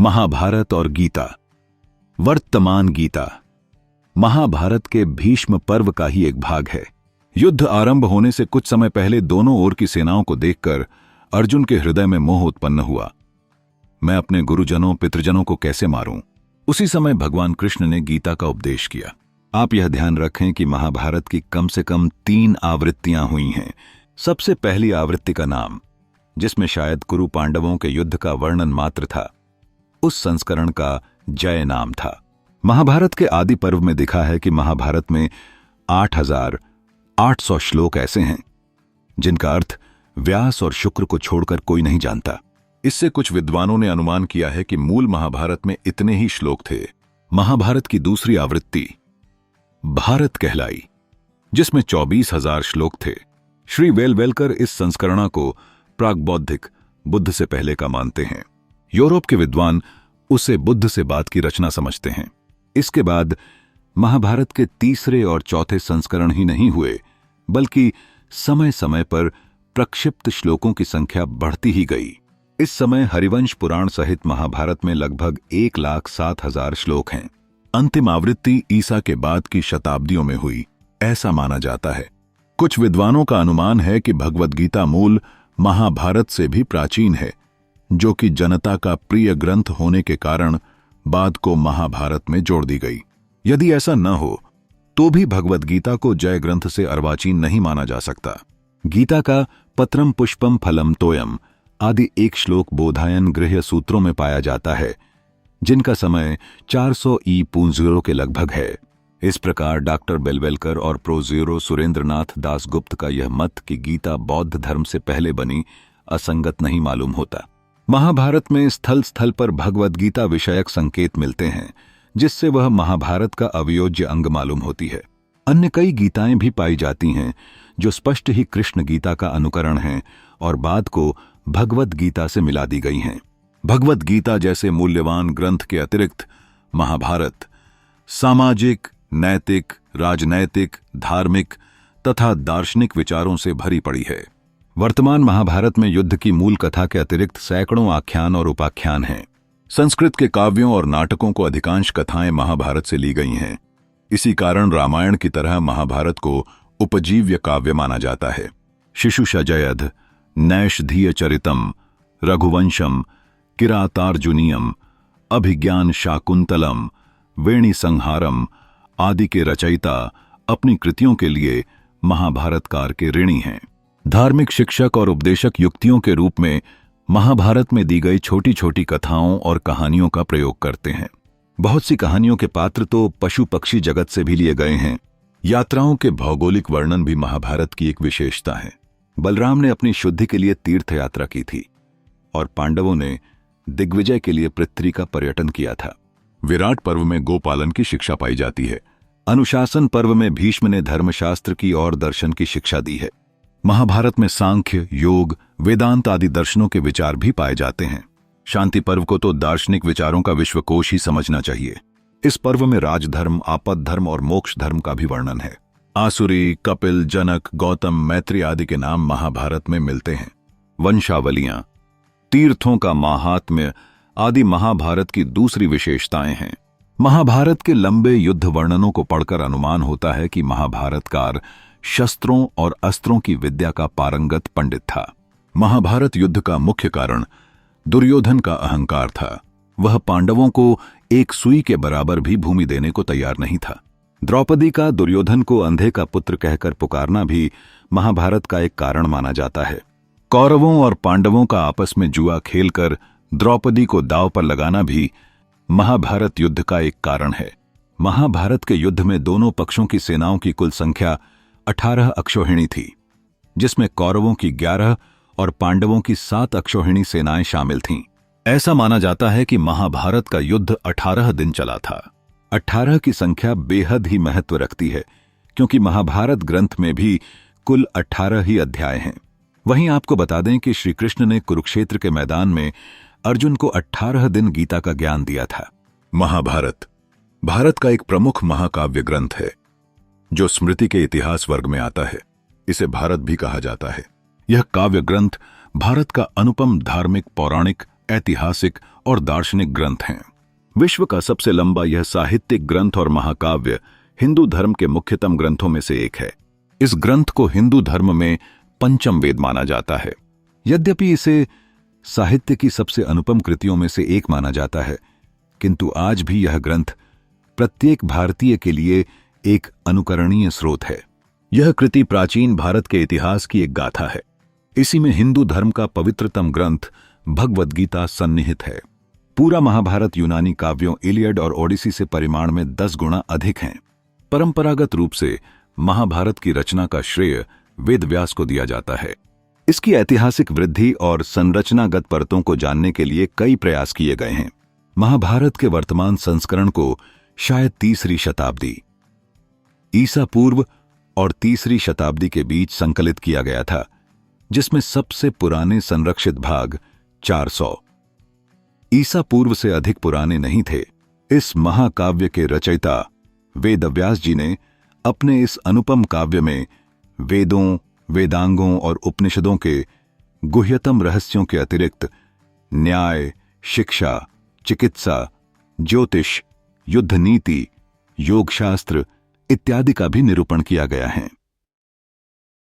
महाभारत और गीता। वर्तमान गीता महाभारत के भीष्म पर्व का ही एक भाग है। युद्ध आरंभ होने से कुछ समय पहले दोनों ओर की सेनाओं को देखकर अर्जुन के हृदय में मोह उत्पन्न हुआ। मैं अपने गुरुजनों पितृजनों को कैसे मारूं? उसी समय भगवान कृष्ण ने गीता का उपदेश किया। आप यह ध्यान रखें कि महाभारत की कम से कम 3 आवृत्तियां हुई हैं। सबसे पहली आवृत्ति का नाम, जिसमें शायद कुरु पांडवों के युद्ध का वर्णन मात्र था, उस संस्करण का जय नाम था। महाभारत के आदि पर्व में दिखा है कि महाभारत में 8800 श्लोक ऐसे हैं जिनका अर्थ व्यास और शुक्र को छोड़कर कोई नहीं जानता। इससे कुछ विद्वानों ने अनुमान किया है कि मूल महाभारत में इतने ही श्लोक थे। महाभारत की दूसरी आवृत्ति भारत कहलाई, जिसमें 24,000 श्लोक थे। श्री वेलवेलकर इस संस्करणा को प्राग्बौद्धिक बुद्ध से पहले का मानते हैं। यूरोप के विद्वान उसे बुद्ध से बाद की रचना समझते हैं। इसके बाद महाभारत के तीसरे और चौथे संस्करण ही नहीं हुए, बल्कि समय समय पर प्रक्षिप्त श्लोकों की संख्या बढ़ती ही गई। इस समय हरिवंश पुराण सहित महाभारत में लगभग 1,07,000 श्लोक हैं। अंतिम आवृत्ति ईसा के बाद की शताब्दियों में हुई, ऐसा माना जाता है। कुछ विद्वानों का अनुमान है कि भगवद गीता मूल महाभारत से भी प्राचीन है, जो कि जनता का प्रिय ग्रंथ होने के कारण बाद को महाभारत में जोड़ दी गई। यदि ऐसा न हो तो भी भगवद गीता को जय ग्रंथ से अर्वाचीन नहीं माना जा सकता। गीता का पत्रम पुष्पम फलम तोयम आदि एक श्लोक बोधायन गृह्य सूत्रों में पाया जाता है, जिनका समय 400 ई. के लगभग है। इस प्रकार डॉक्टर बेलवेलकर और प्रो. सुरेंद्रनाथ दासगुप्त का यह मत कि गीता बौद्ध धर्म से पहले बनी, असंगत नहीं मालूम होता। महाभारत में स्थल स्थल पर भगवद गीता विषयक संकेत मिलते हैं, जिससे वह महाभारत का अवियोज्य अंग मालूम होती है। अन्य कई गीताएं भी पाई जाती हैं जो स्पष्ट ही कृष्ण गीता का अनुकरण हैं और बाद को भगवद गीता से मिला दी गई हैं। भगवद गीता जैसे मूल्यवान ग्रंथ के अतिरिक्त महाभारत सामाजिक, नैतिक, राजनैतिक, धार्मिक तथा दार्शनिक विचारों से भरी पड़ी है। वर्तमान महाभारत में युद्ध की मूल कथा के अतिरिक्त सैकड़ों आख्यान और उपाख्यान हैं। संस्कृत के काव्यों और नाटकों को अधिकांश कथाएं महाभारत से ली गई हैं। इसी कारण रामायण की तरह महाभारत को उपजीव्य काव्य माना जाता है। शिशुषजयध, नैषधीय चरितम, रघुवंशम, किरातार्जुनीयम, अभिज्ञान शाकुंतलम, वेणी संहारम आदि के रचयिता अपनी कृतियों के लिए महाभारतकार के ऋणी हैं। धार्मिक शिक्षक और उपदेशक युक्तियों के रूप में महाभारत में दी गई छोटी छोटी कथाओं और कहानियों का प्रयोग करते हैं। बहुत सी कहानियों के पात्र तो पशु पक्षी जगत से भी लिए गए हैं। यात्राओं के भौगोलिक वर्णन भी महाभारत की एक विशेषता है। बलराम ने अपनी शुद्धि के लिए तीर्थ यात्रा की थी और पांडवों ने दिग्विजय के लिए पृथ्वी का पर्यटन किया था। विराट पर्व में गोपालन की शिक्षा पाई जाती है। अनुशासन पर्व में भीष्म ने धर्मशास्त्र की और दर्शन की शिक्षा दी है। महाभारत में सांख्य, योग, वेदांत आदि दर्शनों के विचार भी पाए जाते हैं। शांति पर्व को तो दार्शनिक विचारों का विश्वकोश ही समझना चाहिए। इस पर्व में राजधर्म, आपद धर्म और मोक्ष धर्म का भी वर्णन है। आसुरी, कपिल, जनक, गौतम, मैत्री आदि के नाम महाभारत में मिलते हैं। वंशावलियां, तीर्थों का माहात्म्य आदि महाभारत की दूसरी विशेषताएं हैं। महाभारत के लंबे युद्ध वर्णनों को पढ़कर अनुमान होता है कि महाभारतकार शस्त्रों और अस्त्रों की विद्या का पारंगत पंडित था। महाभारत युद्ध का मुख्य कारण दुर्योधन का अहंकार था। वह पांडवों को एक सुई के बराबर भी भूमि देने को तैयार नहीं था। द्रौपदी का दुर्योधन को अंधे का पुत्र कहकर पुकारना भी महाभारत का एक कारण माना जाता है। कौरवों और पांडवों का आपस में जुआ खेलकर द्रौपदी को दांव पर लगाना भी महाभारत युद्ध का एक कारण है। महाभारत के युद्ध में दोनों पक्षों की सेनाओं की कुल संख्या 18 अक्षौहिणी थी, जिसमें कौरवों की 11 और पांडवों की 7 अक्षौहिणी सेनाएं शामिल थीं। ऐसा माना जाता है कि महाभारत का युद्ध 18 दिन चला था। 18 की संख्या बेहद ही महत्व रखती है, क्योंकि महाभारत ग्रंथ में भी कुल 18 ही अध्याय हैं। वहीं आपको बता दें कि श्री कृष्ण ने कुरुक्षेत्र के मैदान में अर्जुन को 18 दिन गीता का ज्ञान दिया था। महाभारत भारत का एक प्रमुख महाकाव्य ग्रंथ है, जो स्मृति के इतिहास वर्ग में आता है। इसे भारत भी कहा जाता है। यह काव्य ग्रंथ भारत का अनुपम धार्मिक, पौराणिक, ऐतिहासिक और दार्शनिक ग्रंथ हैं। विश्व का सबसे लंबा यह साहित्यिक ग्रंथ और महाकाव्य हिंदू धर्म के मुख्यतम ग्रंथों में से एक है। इस ग्रंथ को हिंदू धर्म में पंचम वेद माना जाता है। यद्यपि इसे साहित्य की सबसे अनुपम कृतियों में से एक माना जाता है, किंतु आज भी यह ग्रंथ प्रत्येक भारतीय के लिए एक अनुकरणीय स्रोत है। यह कृति प्राचीन भारत के इतिहास की एक गाथा है। इसी में हिंदू धर्म का पवित्रतम ग्रंथ भगवद गीता सन्निहित है। पूरा महाभारत यूनानी काव्यों इलियड और ओडिसी से परिमाण में 10 गुना अधिक हैं। परंपरागत रूप से महाभारत की रचना का श्रेय वेद व्यास को दिया जाता है। इसकी ऐतिहासिक वृद्धि और संरचनागत परतों को जानने के लिए कई प्रयास किए गए हैं। महाभारत के वर्तमान संस्करण को शायद 3री शताब्दी ईसा पूर्व और 3री शताब्दी के बीच संकलित किया गया था, जिसमें सबसे पुराने संरक्षित भाग 400 ईसा पूर्व से अधिक पुराने नहीं थे। इस महाकाव्य के रचयिता वेद व्यास जी ने अपने इस अनुपम काव्य में वेदों, वेदांगों और उपनिषदों के गुह्यतम रहस्यों के अतिरिक्त न्याय, शिक्षा, चिकित्सा, ज्योतिष, युद्ध नीति, योगशास्त्र इत्यादि का भी निरूपण किया गया है।